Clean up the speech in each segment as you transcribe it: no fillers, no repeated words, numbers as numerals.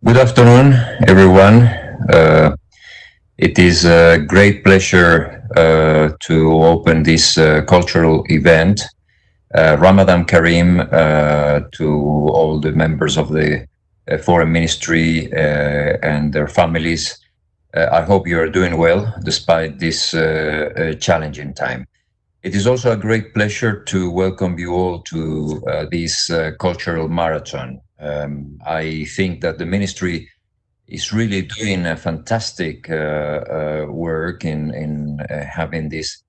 Good afternoon, everyone. It is a great pleasure to open this cultural event. Ramadan Kareem to all the members of the Foreign Ministry and their families. I hope you are doing well despite this challenging time. It is also a great pleasure to welcome you all to this cultural marathon. I think that the ministry is really doing a fantastic work in having these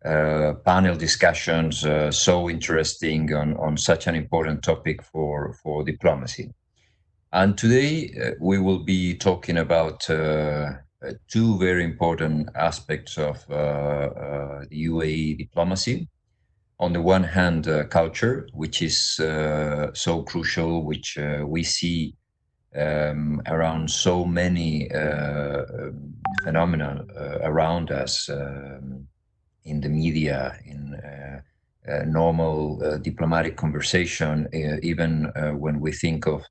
panel discussions so interesting on such an important topic for diplomacy. And today we will be talking about two very important aspects of the UAE diplomacy. On the one hand, culture, which is so crucial, which we see around so many phenomena around us in the media, in normal diplomatic conversation, even when we think of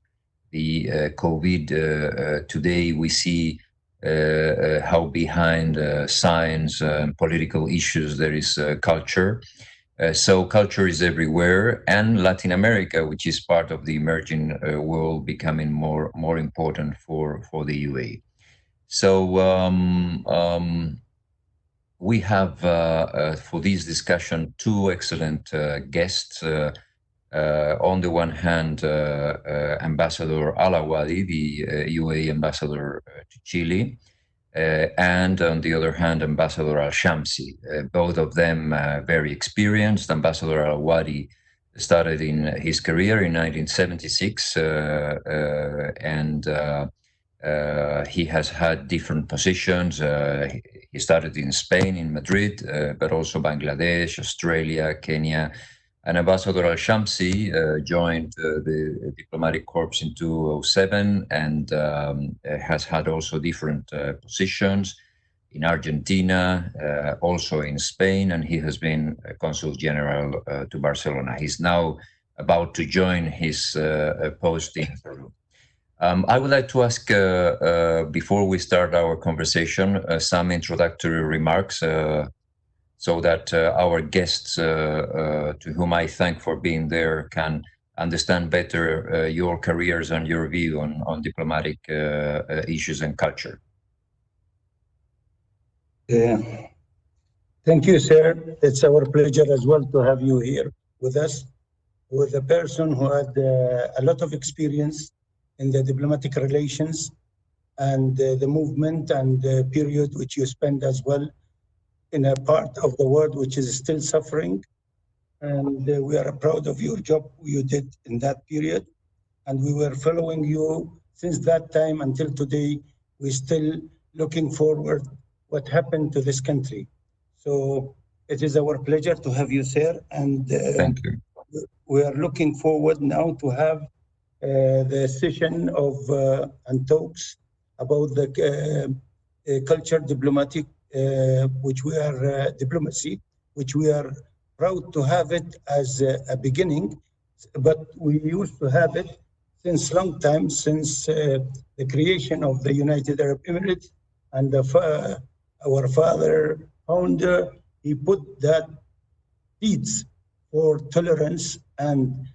the COVID today, we see how behind science and political issues there is culture. So culture is everywhere, and Latin America, which is part of the emerging world, becoming more important for the UAE. So we have for this discussion two excellent guests. On the one hand, Ambassador Alawadi, the UAE ambassador to Chile, and on the other hand, Ambassador Shamsi. Both of them very experienced. Ambassador Alawadi started in his career in 1976, and he has had different positions. He started in Spain, in Madrid, but also Bangladesh, Australia, Kenya. And Ambassador Al-Shamsi joined the diplomatic corps in 2007 and has had also different positions in Argentina, also in Spain, and he has been Consul General to Barcelona. He's now about to join his post in Peru. I would like to ask, before we start our conversation, some introductory remarks so that our guests, to whom I thank for being there, can understand better your careers and your view on diplomatic issues and culture. Thank you, sir. It's our pleasure as well to have you here with us, with a person who had a lot of experience in the diplomatic relations and the movement and the period which you spend as well in a part of the world which is still suffering. And we are proud of your job you did in that period. And we were following you since that time until today. We're still looking forward what happened to this country. So it is our pleasure to have you, sir. And Thank you. we are looking forward now to have the session of and talks about the culture diplomatic which we are diplomacy, which we are proud to have it as a beginning, but we used to have it since long time, since the creation of the United Arab Emirates, and our father founder, he put that seeds for tolerance and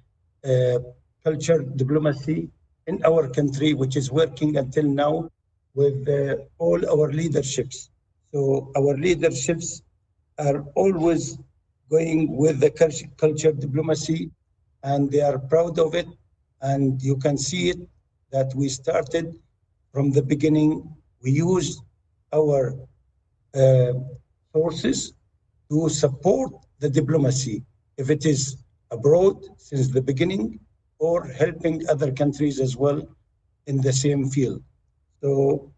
culture diplomacy in our country, which is working until now with all our leaderships. So our leaderships are always going with the culture diplomacy, and they are proud of it. And you can see it that we started from the beginning. We used our sources to support the diplomacy, if it is abroad since the beginning or helping other countries as well in the same field. So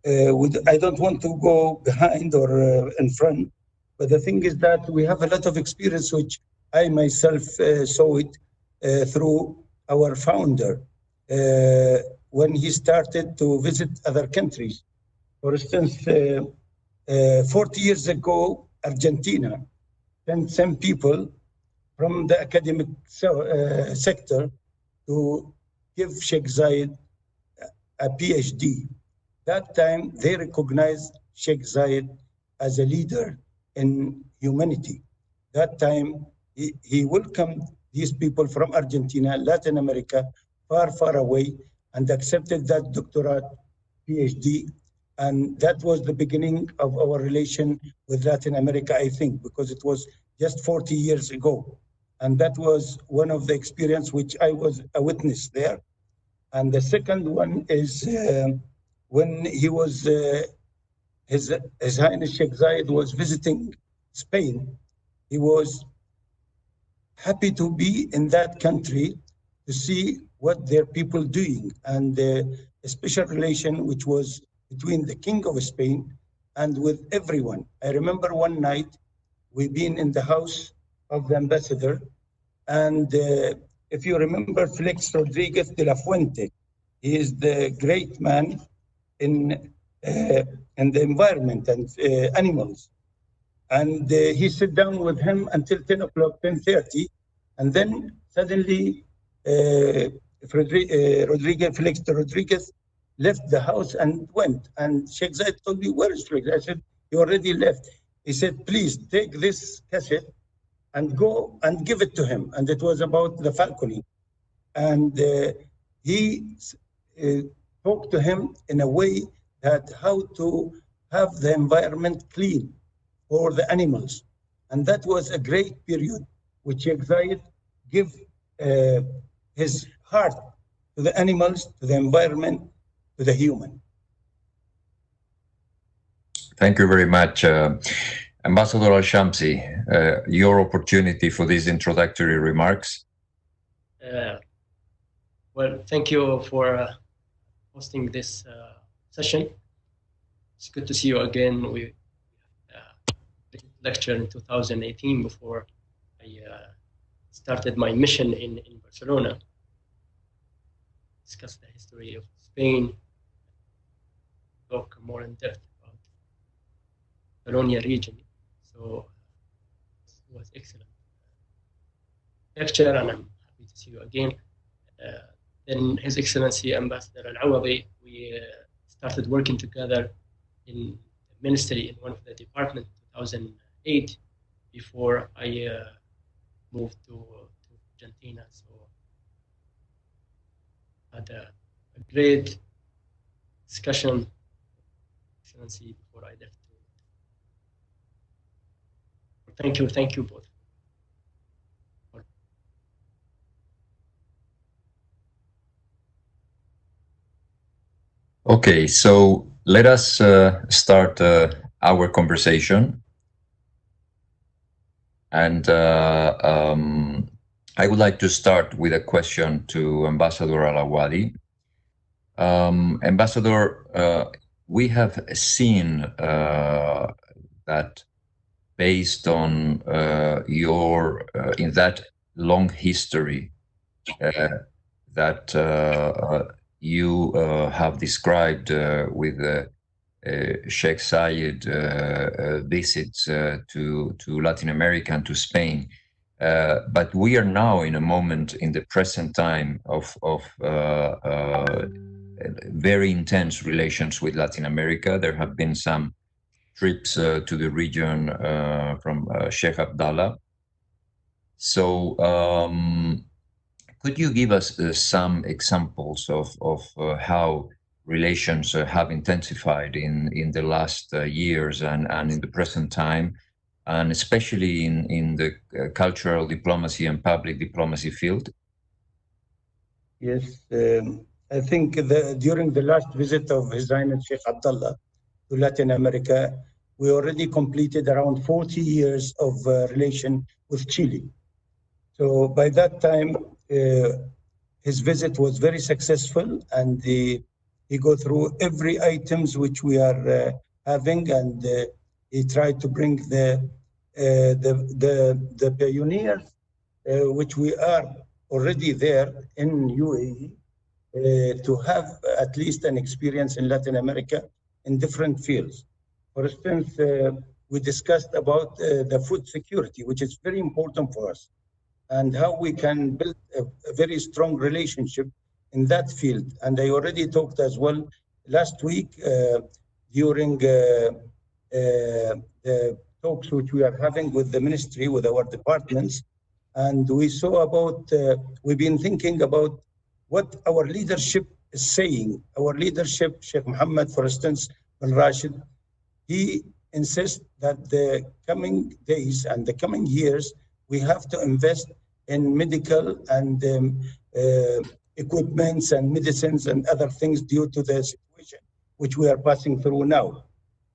I don't want to go behind or in front, but the thing is that we have a lot of experience, which I myself saw it through our founder when he started to visit other countries. For instance, 40 years ago, Argentina sent some people from the academic sector to give Sheikh Zayed a PhD. That time, they recognized Sheikh Zayed as a leader in humanity. That time, he welcomed these people from Argentina, Latin America, far, far away, and accepted that doctorate, PhD. And that was the beginning of our relation with Latin America, I think, because it was just 40 years ago. And that was one of the experience which I was a witness there. And the second one is when he was, His Highness Sheikh Zayed was visiting Spain. He was happy to be in that country to see what their people doing, and a special relation which was between the King of Spain and with everyone. I remember one night we've been in the house of the ambassador, and if you remember Felix Rodriguez de la Fuente, he is the great man in the environment and animals. And he sat down with him until 10 o'clock, 10:30, and then suddenly Felix Rodriguez left the house and went. And Sheikh Zayed told me, where is Felix? I said, he already left. He said, please take this cassette and go and give it to him. And it was about the falconing. And he talked to him in a way that how to have the environment clean for the animals. And that was a great period which Sheikh Zayed gave his heart to the animals, to the environment, to the human. Thank you very much. Ambassador Al-Shamsi, your opportunity for these introductory remarks. Well, thank you for hosting this session. It's good to see you again. We lecture in 2018 before I started my mission in Barcelona. Discuss the history of Spain, talk more in depth about the Catalonia region. So it was excellent lecture, and I'm happy to see you again. Then His Excellency Ambassador Alawadi, we started working together in the ministry in one of the departments in 2008 before I moved to Argentina. So had a great discussion, Excellency, before I left. Thank you both. Okay, so let us start our conversation. And I would like to start with a question to Ambassador Alawadi. Ambassador, we have seen that based on your, in that long history that you have described with Sheikh Zayed visits to Latin America and to Spain. But we are now in a moment in the present time of very intense relations with Latin America. There have been some trips to the region from Sheikh Abdullah. So could you give us some examples of how relations have intensified in the last years and in the present time, and especially in the cultural diplomacy and public diplomacy field? Yes, I think during the last visit of His Highness Sheikh Abdullah to Latin America, we already completed around 40 years of relation with Chile. So by that time, his visit was very successful, and he go through every items which we are having, and he tried to bring the pioneers, which we are already there in UAE, to have at least an experience in Latin America in different fields. For instance, we discussed about the food security, which is very important for us, and how we can build a very strong relationship in that field. And I already talked as well last week during the talks which we are having with the ministry, with our departments. And we saw about, we've been thinking about what our leadership is saying. Our leadership, Sheikh Mohammed, for instance, bin Rashid, he insists that the coming days and the coming years, we have to invest in medical and equipments and medicines and other things due to the situation which we are passing through now.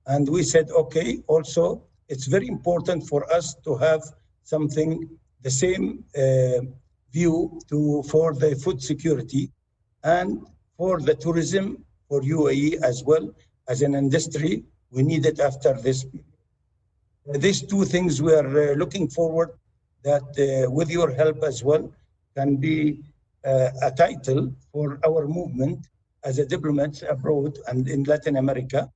And we said, okay, also, it's very important for us to have something, the same view for the food security and for the tourism for UAE as well as an industry. We need it after this. These two things we are looking forward that with your help as well can be a title for our movement as a diplomats abroad and in Latin America,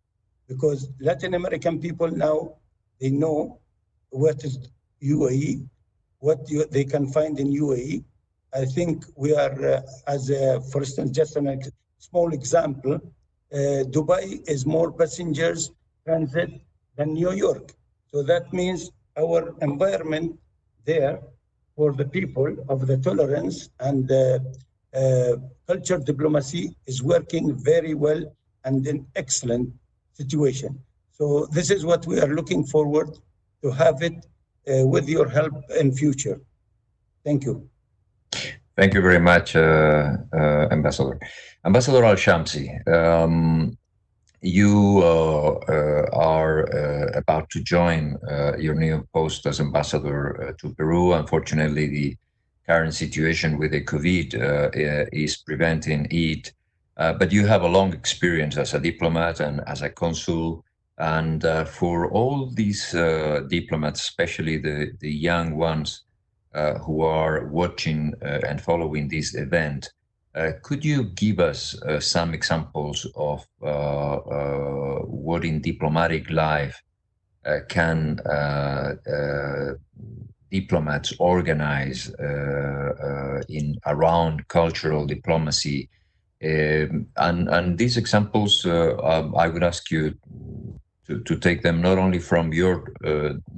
because Latin American people now, they know what is UAE, they can find in UAE. I think we are, for instance, just a small example, Dubai is more passengers transit than New York. So that means our environment there for the people of the tolerance and culture diplomacy is working very well and in excellent situation. So this is what we are looking forward to have it with your help in future. Thank you. Thank you very much, Ambassador. Ambassador Al-Shamsi, you are about to join your new post as ambassador to Peru. Unfortunately, the current situation with the COVID is preventing it. But you have a long experience as a diplomat and as a consul. And for all these diplomats, especially the young ones who are watching and following this event, could you give us some examples of what in diplomatic life can diplomats organize around cultural diplomacy? And these examples, I would ask you to take them not only from your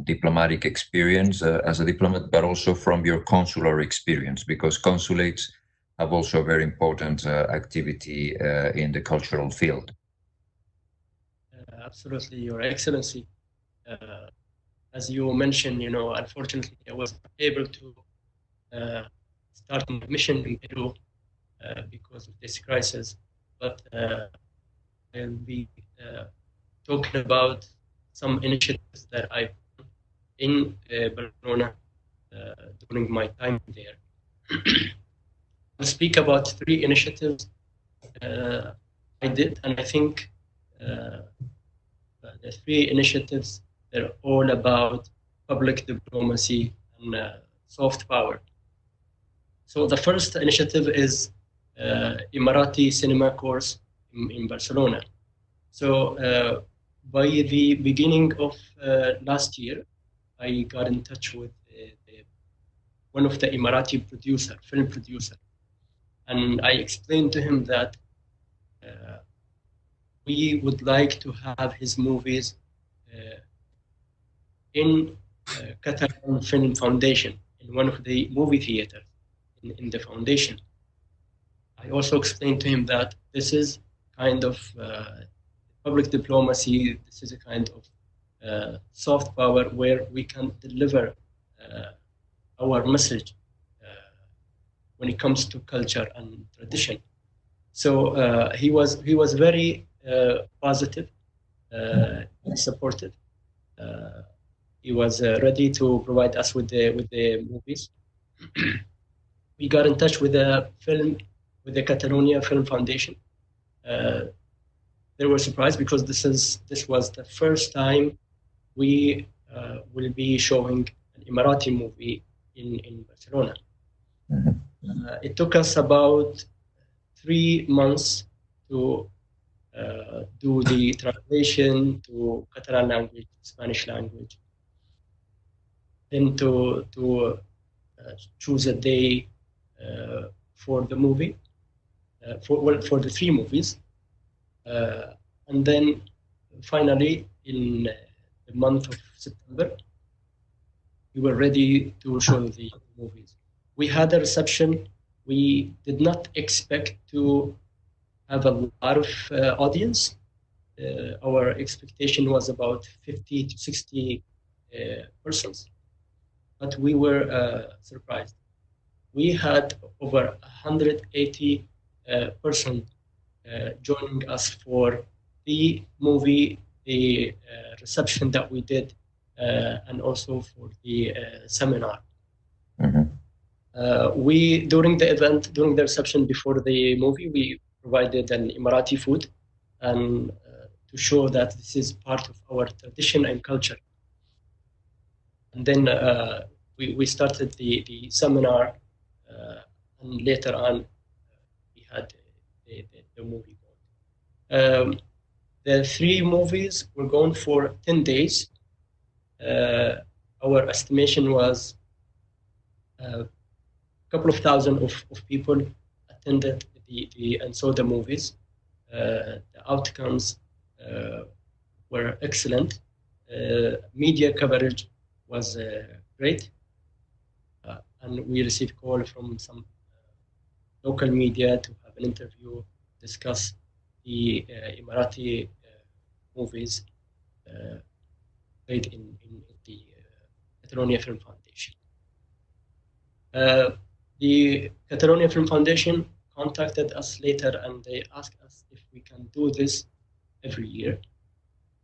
diplomatic experience as a diplomat, but also from your consular experience, because consulates have also a very important activity in the cultural field. Absolutely, Your Excellency. As you mentioned, unfortunately, I was not able to start my mission in Peru because of this crisis, but I'll be talking about some initiatives that I've done in Barcelona during my time there. I'll speak about 3 initiatives I did, and I think the 3 initiatives, they're all about public diplomacy and soft power. So the first initiative is Emirati cinema course in Barcelona. So by the beginning of last year, I got in touch with one of the Emirati film producer, and I explained to him that we would like to have his movies in Catalan Film Foundation, in one of the movie theaters in the foundation. I also explained to him that this is kind of public diplomacy, this is a kind of soft power where we can deliver our message when it comes to culture and tradition. So he was very positive, supportive. He was ready to provide us with the movies. We got in touch with the Catalonia Film Foundation. They were surprised because this was the first time we will be showing an Emirati movie in Barcelona. It took us about 3 months to do the translation to Catalan language, Spanish language, then to choose a day for the movie. for the 3 movies. And then finally, in the month of September, we were ready to show the movies. We had a reception. We did not expect to have a lot of audience. Our expectation was about 50 to 60 persons, but we were surprised. We had over 180 persons joining us for the movie, the reception that we did, and also for the seminar. We, during the event, during the reception before the movie, we provided an Emirati food and to show that this is part of our tradition and culture. And then we started the seminar, and later on we had the movie going. The 3 movies were going for 10 days. Our estimation was a couple of thousand of people attended and saw the movies. The outcomes were excellent. Media coverage was great. And we received call from some local media to have an interview, discuss the Emirati movies played in the Catalonia Film Foundation. The Catalonia Film Foundation contacted us later and they asked us if we can do this every year.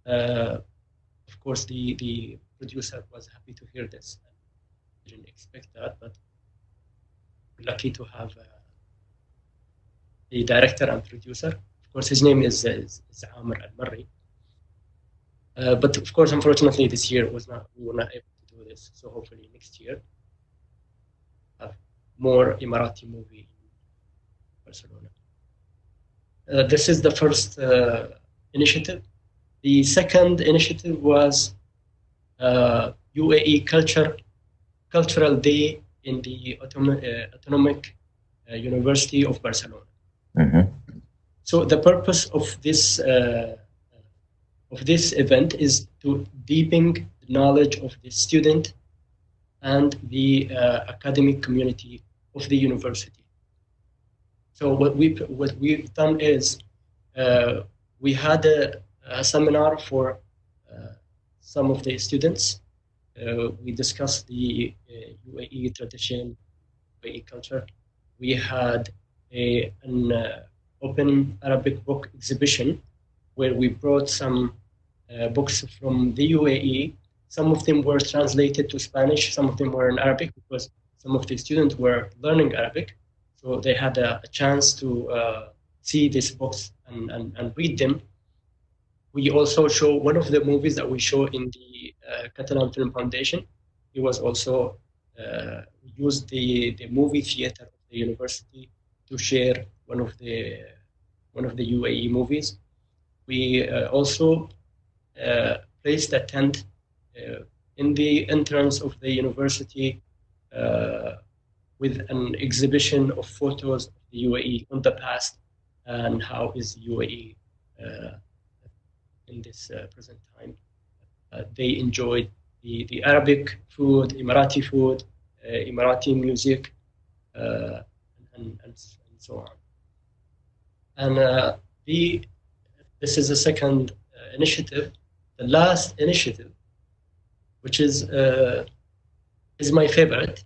Of course, the producer was happy to hear this. I didn't expect that, but we're lucky to have the director and producer. Of course, his name is Amr Al-Marri. But of course, unfortunately, this year we were not able to do this. So hopefully next year, have more Emirati movie in Barcelona. This is the first initiative. The second initiative was UAE Cultural Day in the Autonomic University of Barcelona. So the purpose of this event is to deepen the knowledge of the student and the academic community of the university. So what we've done is we had a seminar for some of the students. We discussed the UAE tradition, UAE culture. We had an open Arabic book exhibition where we brought some books from the UAE. Some of them were translated to Spanish, some of them were in Arabic because some of the students were learning Arabic. So they had a chance to see these books and read them. We also show one of the movies that we show in the Catalan Film Foundation. It was also used the movie theater of the university to share one of the UAE movies. We also placed a tent in the entrance of the university with an exhibition of photos of the UAE on the past and how is UAE in this present time. They enjoyed the Arabic food, Emirati food, Emirati music, and so on. And this is the second initiative. The last initiative, which is my favorite,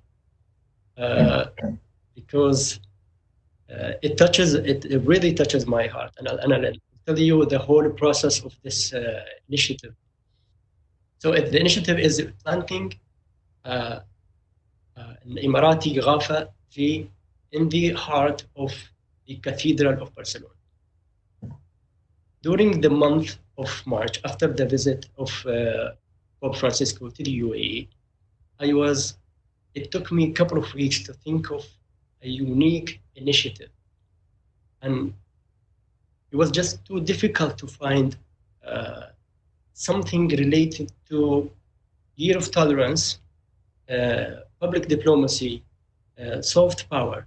because it really touches my heart, and I'll tell you the whole process of this initiative. So the initiative is planting an Emirati Ghafa tree in the heart of the Cathedral of Barcelona. During the month of March, after the visit of Pope Francisco to the UAE, it took me a couple of weeks to think of a unique initiative. And it was just too difficult to find something related to Year of Tolerance, public diplomacy, soft power,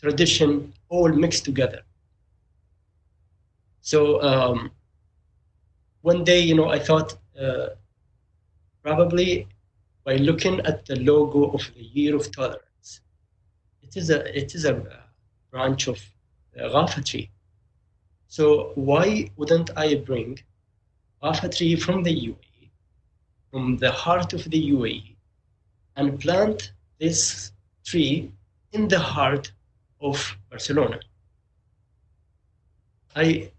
tradition all mixed together. So one day, you know, I thought probably by looking at the logo of the Year of Tolerance, it is a branch of Ghafa tree. So why wouldn't I bring Ghafa tree from the UAE, from the heart of the UAE, and plant this tree in the heart of Barcelona? I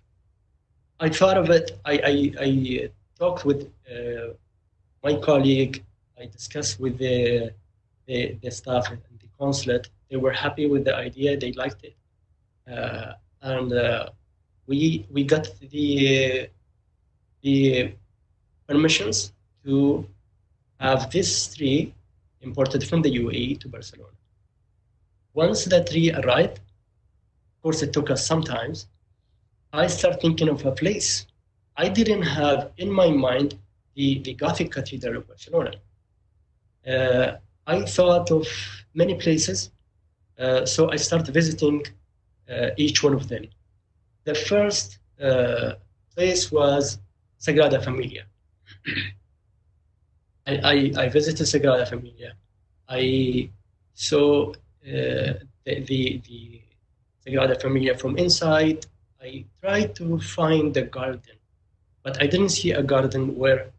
thought of it. I talked with my colleague. I discussed with the staff and the consulate. They were happy with the idea. They liked it, and we got the permissions to have this tree imported from the UAE to Barcelona. Once the tree arrived, of course, it took us some time. I started thinking of a place. I didn't have in my mind the Gothic Cathedral of Barcelona. I thought of many places, so I started visiting each one of them. The first place was Sagrada Familia. I visited Sagrada Familia. I saw the Sagrada Familia from inside. I tried to find the garden, but I didn't see a garden where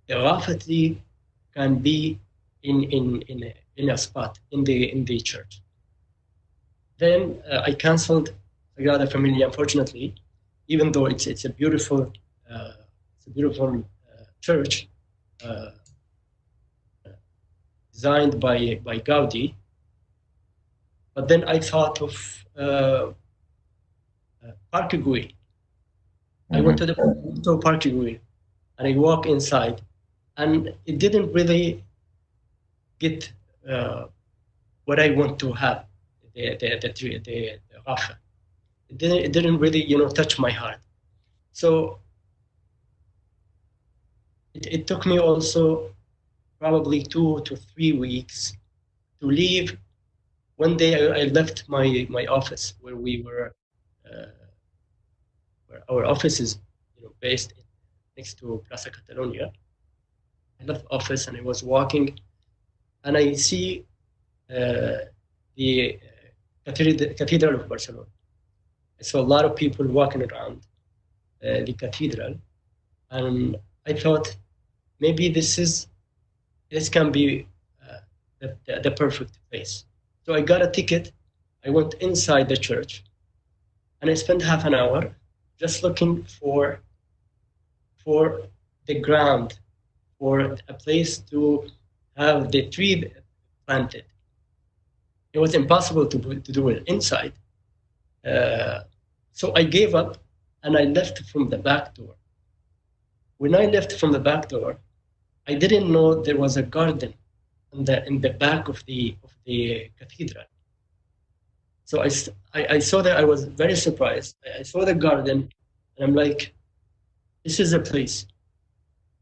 the Ghafa tree can be in a spot in the church. Then I canceled Sagrada Familia, unfortunately, even though it's a beautiful church designed by Gaudi. But then I thought of Parque Güell. I went to Parque Güell, and I walked inside, and it didn't really get what I want to have, the Ghafa. It didn't really, you know, touch my heart. So it took me also probably 2 to 3 weeks to leave. One day I left my office where we were, where our office is, you know, based next to Plaza Catalonia. I left the office and I was walking, and I see the Cathedral of Barcelona. I saw a lot of people walking around the cathedral, and I thought maybe this can be the perfect place. So I got a ticket. I went inside the church, and I spent half an hour just looking for the ground, for a place to have the tree planted. It was impossible to do it inside. So I gave up, and I left from the back door. When I left from the back door, I didn't know there was a garden in the back of the cathedral. So I saw that. I was very surprised. I saw the garden, and I'm like, this is a place.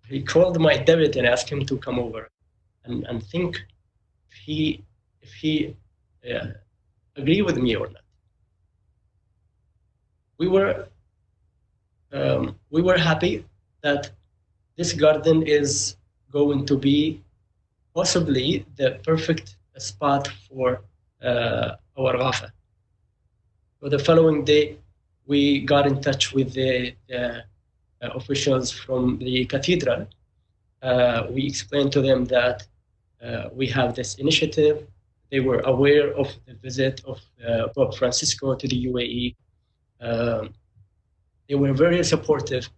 He called my debit and asked him to come over and think if he agree with me or not. We were happy that this garden is going to be possibly the perfect spot for our Ghafa. So the following day, we got in touch with the officials from the cathedral. We explained to them that we have this initiative. They were aware of the visit of Pope Francisco to the UAE. They were very supportive.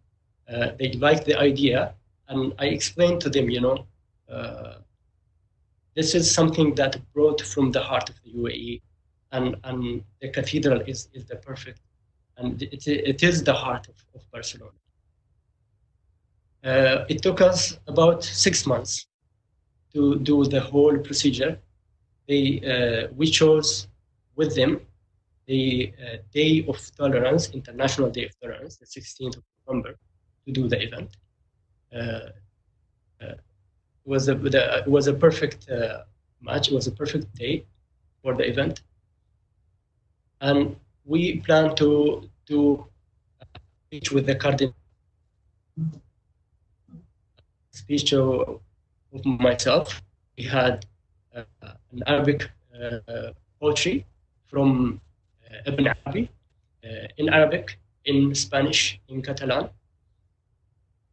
They liked the idea, and I explained to them, you know, this is something that brought from the heart of the UAE, and the cathedral is the perfect, and it is the heart of Barcelona. It took us about 6 months to do the whole procedure. We chose with them the Day of Tolerance, International Day of Tolerance, the 16th of November, to do the event. It was a perfect match. It was a perfect day for the event. And we plan to do speech with the cardinal, speech of myself. We had an Arabic poetry from Ibn Arabi, in Arabic, in Spanish, in Catalan.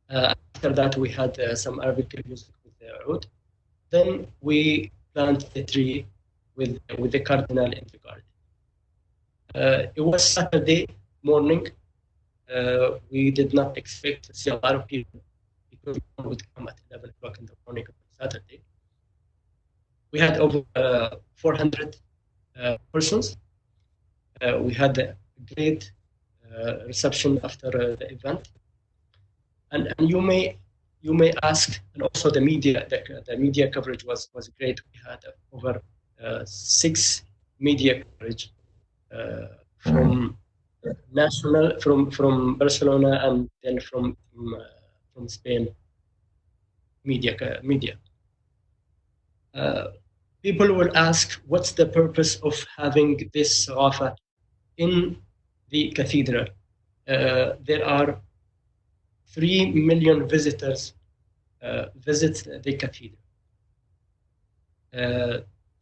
After that, we had some Arabic music with the oud. Then we planted the tree with the cardinal in the garden. It was Saturday morning. We did not expect to see a lot of people because people would come at 11 o'clock in the morning on Saturday. We had over 400 persons. We had a great reception after the event. And you may ask, and also the media coverage was great. We had over 6 media coverage from national, from Barcelona, and then from Spain media. People will ask, what's the purpose of having this Rafa in the cathedral? There are 3 million visitors visit the cathedral.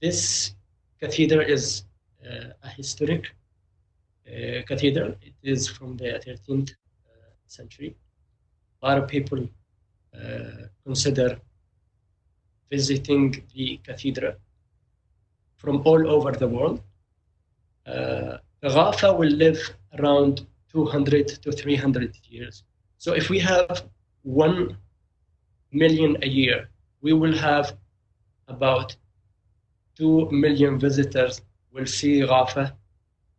This cathedral is a historic cathedral. It is from the 13th century. A lot of people consider visiting the cathedral from all over the world. The Rafa will live around 200 to 300 years. So if we have 1 million a year, we will have about 2 million visitors will see Rafa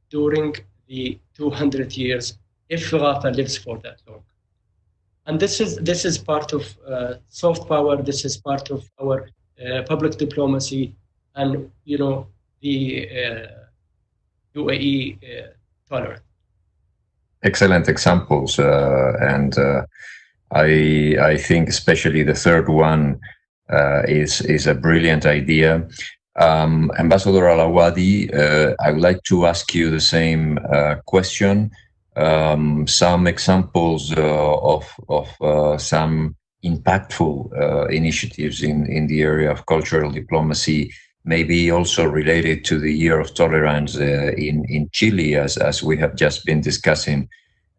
during the 200 years, if Rafa lives for that long. And this is part of soft power. This is part of our public diplomacy, and the UAE tolerance. Excellent examples, and I think especially the third one is a brilliant idea. Ambassador Alawadi, I would like to ask you the same question. Some examples of some impactful initiatives in the area of cultural diplomacy, maybe also related to the Year of Tolerance in Chile, as we have just been discussing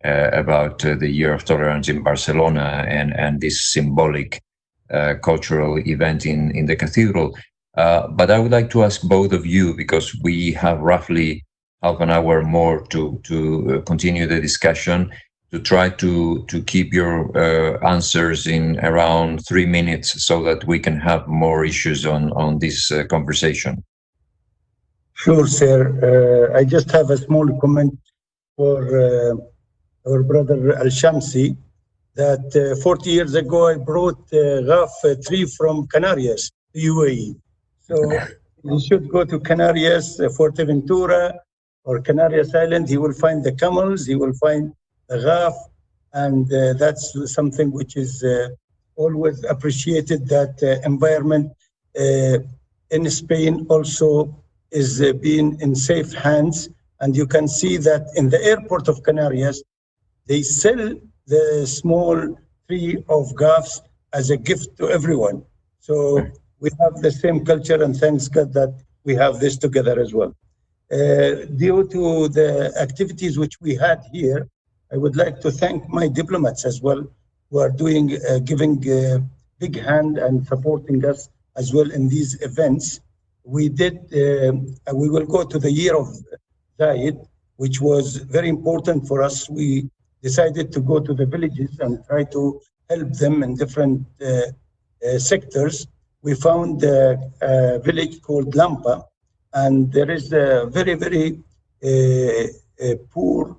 about the Year of Tolerance in Barcelona and this symbolic cultural event in the cathedral. But I would like to ask both of you, because we have roughly half an hour more to continue the discussion, to try to keep your answers in around 3 minutes so that we can have more issues on this conversation. Sure, sir. I just have a small comment for our brother Al-Shamsi, that 40 years ago I brought Raf tree from Canarias to UAE. So you should go to Canarias, Fuerteventura, or Canarias Island. He will find the camels, he will find the Raf, and that's something which is always appreciated, that environment in Spain also is being in safe hands. And you can see that in the airport of Canarias, they sell the small tree of gaffs as a gift to everyone. So we have the same culture, and thanks God that we have this together as well. Due to the activities which we had here, I would like to thank my diplomats as well, who are doing, giving a big hand and supporting us as well in these events. We will go to the Year of Zayed, which was very important for us. We decided to go to the villages and try to help them in different sectors. We found a village called Lampa, and there is a very, very poor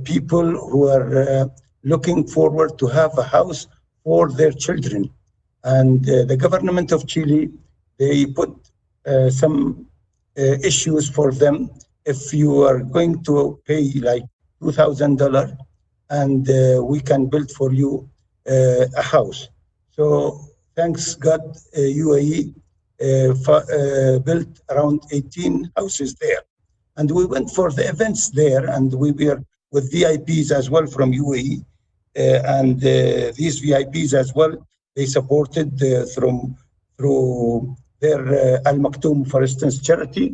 people who are looking forward to have a house for their children. And the government of Chile, they put some issues for them. If you are going to pay like $2,000, and we can build for you a house. So thanks God, UAE built around 18 houses there. And we went for the events there, and we were with VIPs as well from UAE. And these VIPs as well, they supported through their Al Maktoum, for instance, charity.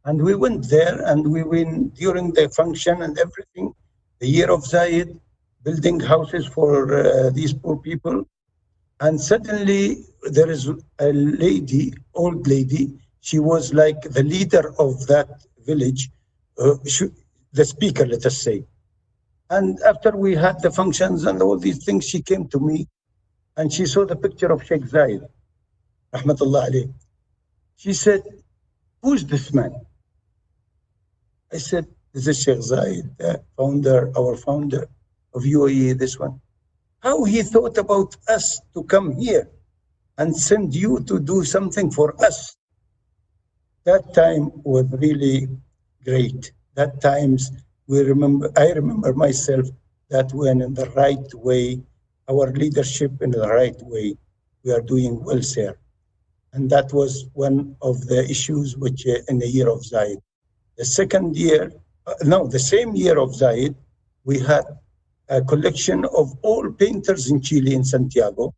And we went there, and we went during the function and everything, the year of Zayed, building houses for these poor people. And suddenly there is a lady, old lady. She was like the leader of that village, the speaker, let us say. And after we had the functions and all these things, she came to me and she saw the picture of Sheikh Zayed, rahmatullah alayh. She said, "Who's this man?" I said, "This is Sheikh Zayed, our founder of UAE, this one. How he thought about us to come here and send you to do something for us." That time was really great. That times I remember myself that when in the right way, our leadership in the right way, we are doing well, sir. And that was one of the issues which in the year of Zayed. The second year, the same year of Zayed, we had a collection of all painters in Chile, in Santiago,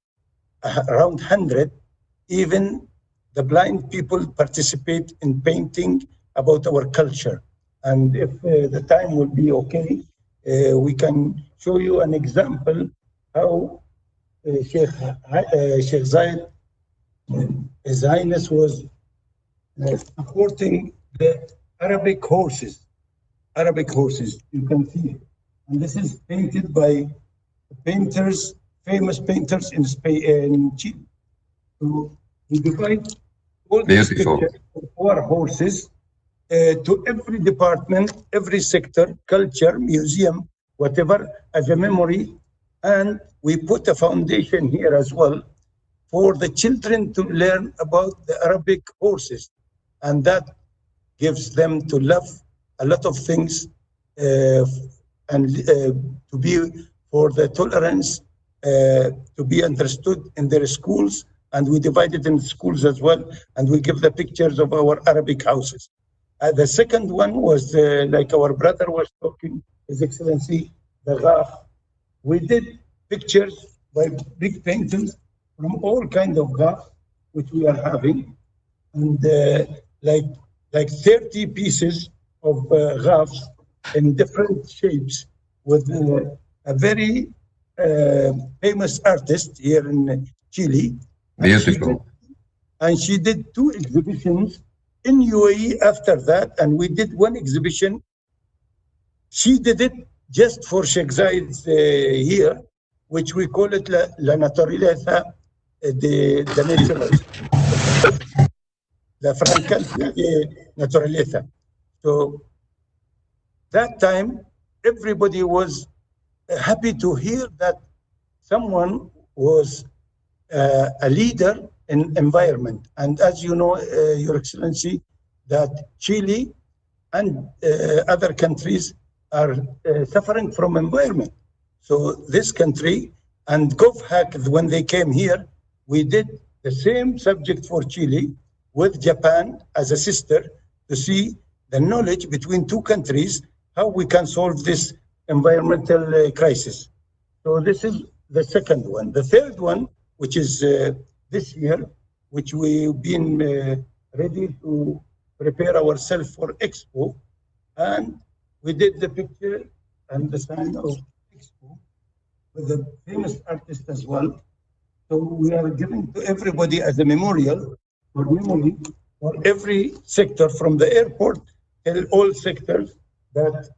around 100. Even the blind people participate in painting about our culture. And if the time will be okay, we can show you an example how Sheikh Zayed, His Highness, was supporting the Arabic horses. You can see it. And this is painted by painters, famous painters in Spain, in Chile. So we divide all these pictures of our horses to every department, every sector, culture, museum, whatever, as a memory. And we put a foundation here as well for the children to learn about the Arabic horses. And that gives them to love a lot of things and to be for the tolerance, to be understood in their schools. And we divide it in schools as well. And we give the pictures of our Arabic houses. The second one was like our brother was talking, His Excellency, the Ghaf. We did pictures by big painters from all kinds of Ghaf, which we are having. And like 30 pieces of Ghafs in different shapes with a very famous artist here in Chile. Beautiful. And she did 2 exhibitions in UAE after that, and we did 1 exhibition. She did it just for Sheikh Zayed's here, which we call it La Naturaleza de Natural, La Francancia de Naturaleza. So that time, everybody was happy to hear that someone was a leader in environment. And as you know, Your Excellency, that Chile and other countries are suffering from environment. So this country and GovHack, when they came here, we did the same subject for Chile with Japan as a sister to see the knowledge between 2 countries, how we can solve this environmental crisis. So this is the second one. The third one, which is this year, which we've been ready to prepare ourselves for Expo. And we did the picture and the sign of Expo with a famous artist as well. So we are giving to everybody as a memorial for memory for every sector from the airport till all sectors that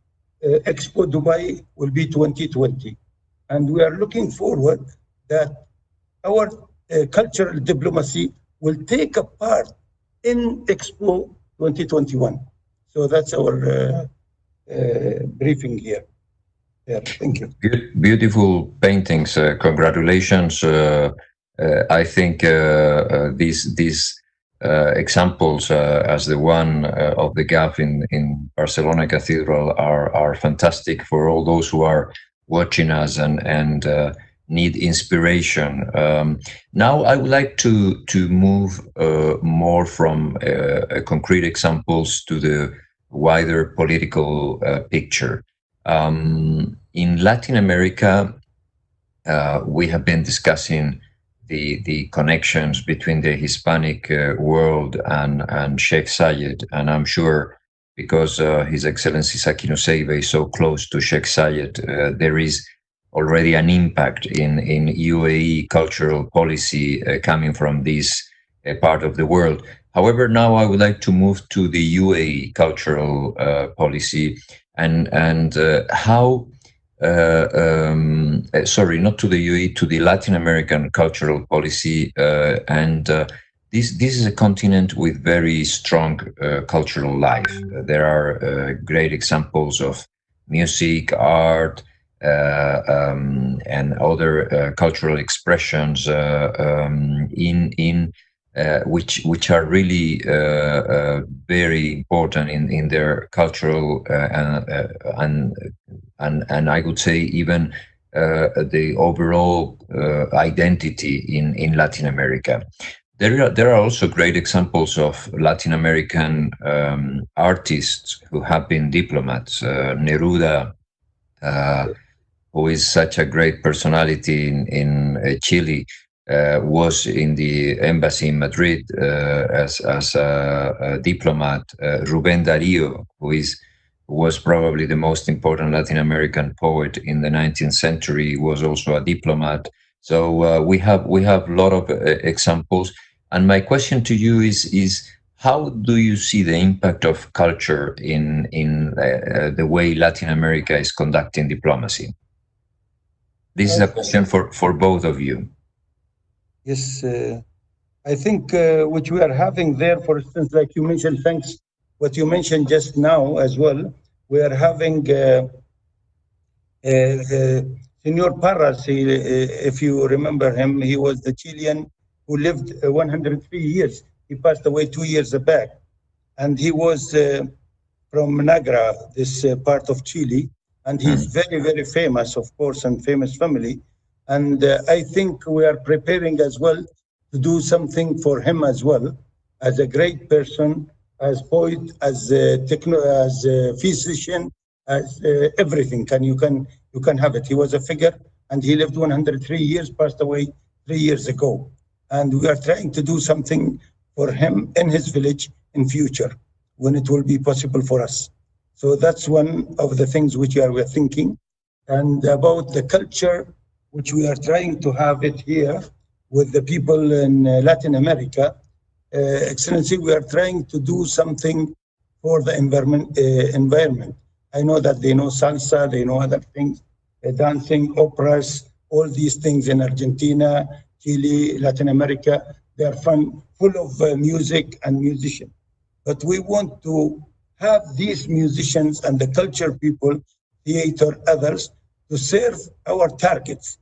Expo Dubai will be 2020. And we are looking forward that our cultural diplomacy will take a part in Expo 2021. So that's our briefing here. Yeah, thank you. Beautiful paintings. Congratulations. I think these examples, as the one of the Ghaf in Barcelona Cathedral, are fantastic for all those who are watching us and need inspiration. Now, I would like to move more from concrete examples to the wider political picture. In Latin America, we have been discussing the connections between the Hispanic world and Sheikh Zayed, and I'm sure because His Excellency Saki Nusseibeh is so close to Sheikh Zayed, there is already an impact in UAE cultural policy coming from this part of the world. However, now I would like to move to the UAE cultural policy and how. Sorry, not to the UAE, to the Latin American cultural policy, this is a continent with very strong cultural life. There are great examples of music, art, and other cultural expressions which are really very important in their cultural and I would say even the overall identity in Latin America. There are also great examples of Latin American artists who have been diplomats. Neruda, who is such a great personality in Chile, was in the embassy in Madrid as a diplomat. Rubén Darío, who was probably the most important Latin American poet in the 19th century, was also a diplomat. So we have a lot of examples. And my question to you is how do you see the impact of culture in the way Latin America is conducting diplomacy? This is a question for both of you. Yes, I think which we are having there, for instance, like you mentioned, thanks what you mentioned just now as well, we are having Senor Parras, if you remember him, he was the Chilean who lived 103 years. He passed away 2 years back. And he was from Nagra, this part of Chile. And he's very, very famous, of course, and famous family. And I think we are preparing as well to do something for him as well, as a great person, as poet, as a physician, as everything. You can have it. He was a figure, and he lived 103 years, passed away 3 years ago. And we are trying to do something for him in his village in future, when it will be possible for us. So that's one of the things which we are thinking. And about the culture, which we are trying to have it here with the people in Latin America. Excellency, we are trying to do something for the environment. I know that they know salsa, they know other things, dancing, operas, all these things in Argentina, Chile, Latin America. They are fun, full of music and musicians. But we want to have these musicians and the culture people, theater, others, to serve our targets.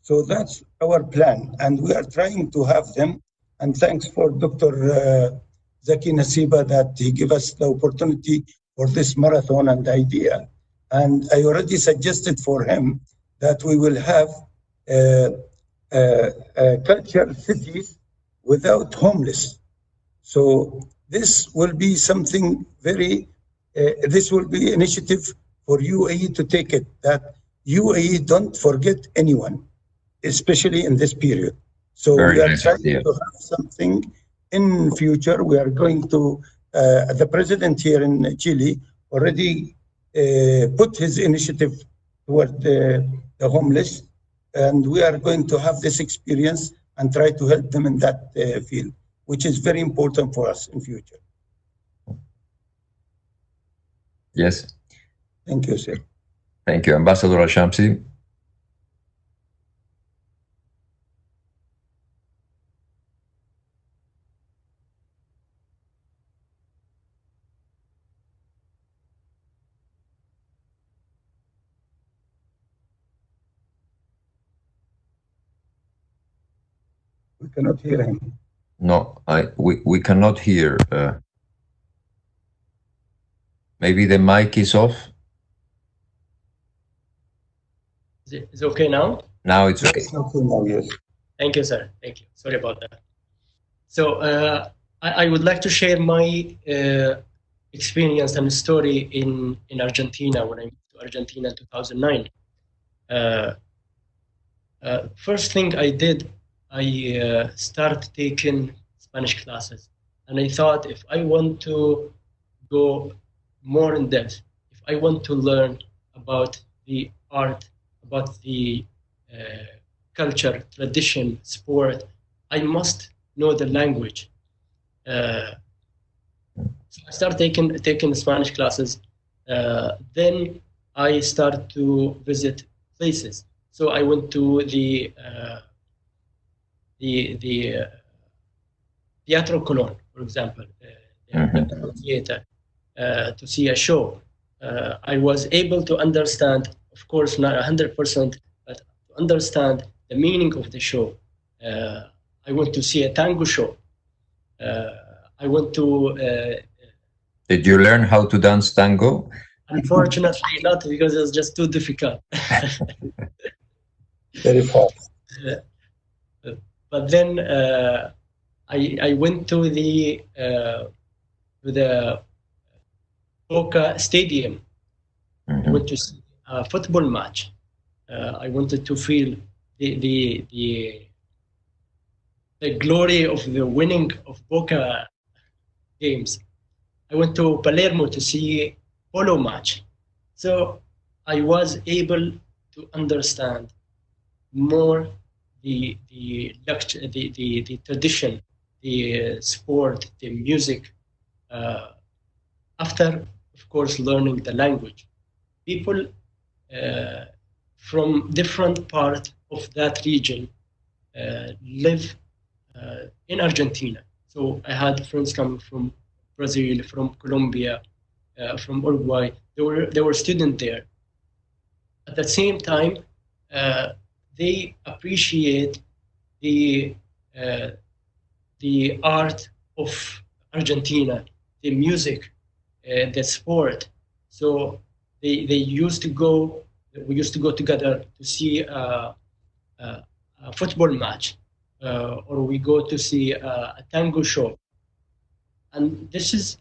So that's our plan. And we are trying to have them. And thanks for Dr. Zaki Nasiba that he gave us the opportunity for this marathon and idea. And I already suggested for him that we will have culture cities without homeless. So this will be something very, this will be initiative for UAE to take it, that UAE don't forget anyone, especially in this period. So we are trying to have something in future. We are going to, the president here in Chile already put his initiative toward the homeless, and we are going to have this experience and try to help them in that field, which is very important for us in future. Yes. Thank you, sir. Thank you. Ambassador Al-Shamsi. We cannot hear him. No, we cannot hear. Maybe the mic is off. Is it okay now? Now it's okay. Yes. Thank you, sir. Thank you. Sorry about that. So I would like to share my experience and story in Argentina when I moved to Argentina in 2009. First thing I did, I started taking Spanish classes, and I thought if I want to go more in depth, if I want to learn about the art, about the culture, tradition, sport, I must know the language. So I started taking Spanish classes. Then I started to visit places. So I went to the Teatro Colón, for example, the theater, to see a show. I was able to understand, of course, not 100%, but to understand the meaning of the show. I went to see a tango show. I went to. Did you learn how to dance tango? Unfortunately, not, because it was just too difficult. Very fast. But then I went to the Boca Stadium. I went to see a football match. I wanted to feel the glory of the winning of Boca games. I went to Palermo to see polo match. So I was able to understand more the tradition, the sport, the music, after, of course, learning the language. People from different parts of that region live in Argentina. So I had friends coming from Brazil, from Colombia, from Uruguay. There were students there. At the same time, they appreciate the art of Argentina, the music, the sport. So we used to go together to see a football match, or we go to see a tango show. And this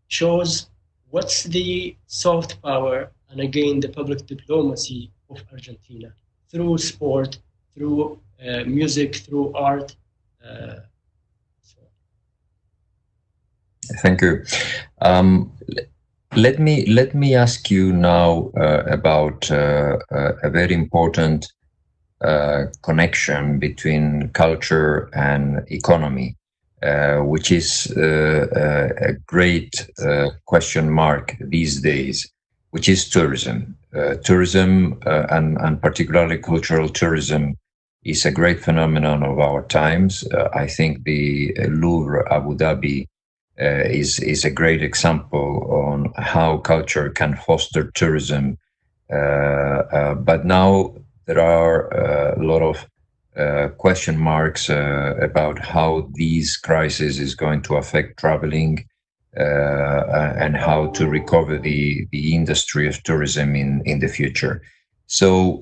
shows what's the soft power, and again the public diplomacy of Argentina through sport, through music, through art. Thank you. Let me ask you now about a very important connection between culture and economy, which is a great question mark these days, which is tourism. Tourism, and particularly cultural tourism, is a great phenomenon of our times. I think the Louvre, Abu Dhabi, is a great example on how culture can foster tourism. But now there are a lot of question marks about how these crisis is going to affect traveling and how to recover the industry of tourism in the future. So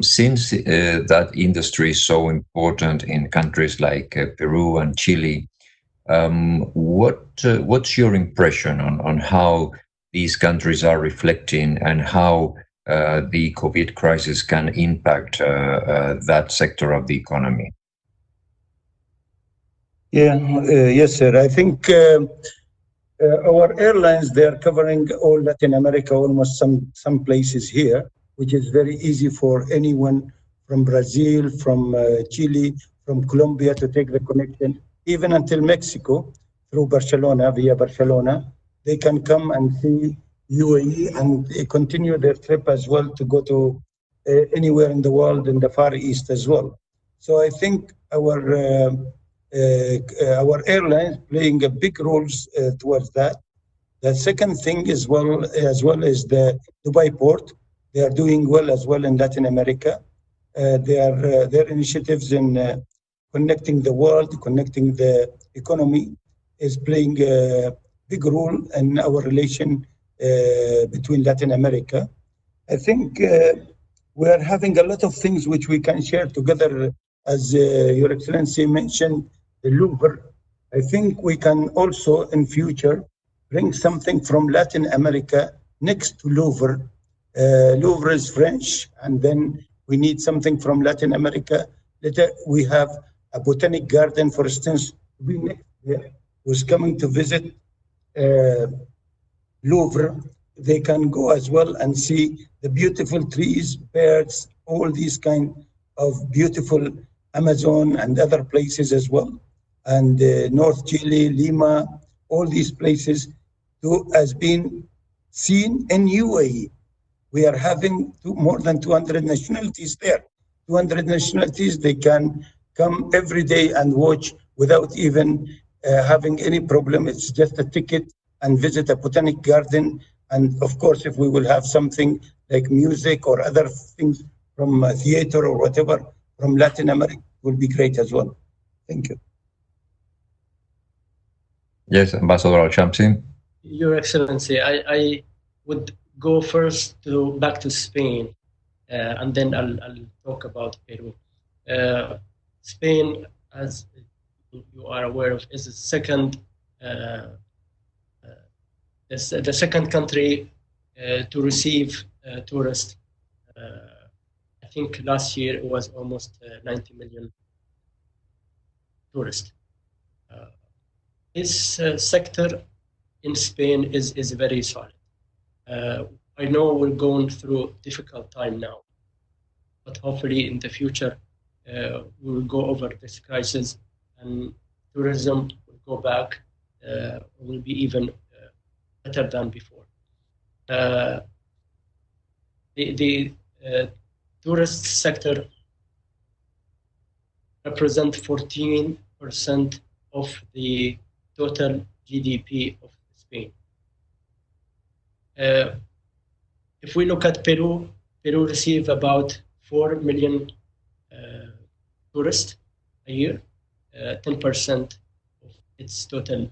since that industry is so important in countries like Peru and Chile, what's your impression on how these countries are reflecting and how the COVID crisis can impact that sector of the economy? Yes, sir. I think our airlines, they are covering all Latin America, almost some places here, which is very easy for anyone from Brazil, from Chile, from Colombia to take the connection, even until Mexico through Barcelona, via Barcelona. They can come and see UAE and continue their trip as well to go to anywhere in the world, in the Far East as well. So I think our airlines playing a big roles towards that. The second thing as well is the Dubai port. They are doing well as well in Latin America. Their initiatives in connecting the world, connecting the economy is playing a big role in our relation between Latin America. I think we are having a lot of things which we can share together. As Your Excellency mentioned, the Louvre. I think we can also in future bring something from Latin America next to Louvre. Louvre is French, and then we need something from Latin America. Later, we have a botanic garden, for instance, who's coming to visit Louvre. They can go as well and see the beautiful trees, birds, all these kind of beautiful Amazon and other places as well. And North Chile, Lima, all these places has been seen in UAE. We are having more than 200 nationalities there. 200 nationalities, they can come every day and watch without even having any problem. It's just a ticket and visit a botanic garden. And of course, if we will have something like music or other things from theater or whatever from Latin America, will be great as well. Thank you. Yes, Ambassador Al-Shamsi. Your Excellency, I would go first back to Spain, and then I'll talk about Peru. Spain, as you are aware of, is the second country to receive tourists. I think last year it was almost 90 million tourists. This sector in Spain is very solid. I know we're going through a difficult time now, but hopefully in the future we will go over this crisis and tourism will go back, will be even better than before. The tourist sector represents 14% of the total GDP of Spain. If we look at Peru, Peru receives about 4 million tourists a year, 10% of its total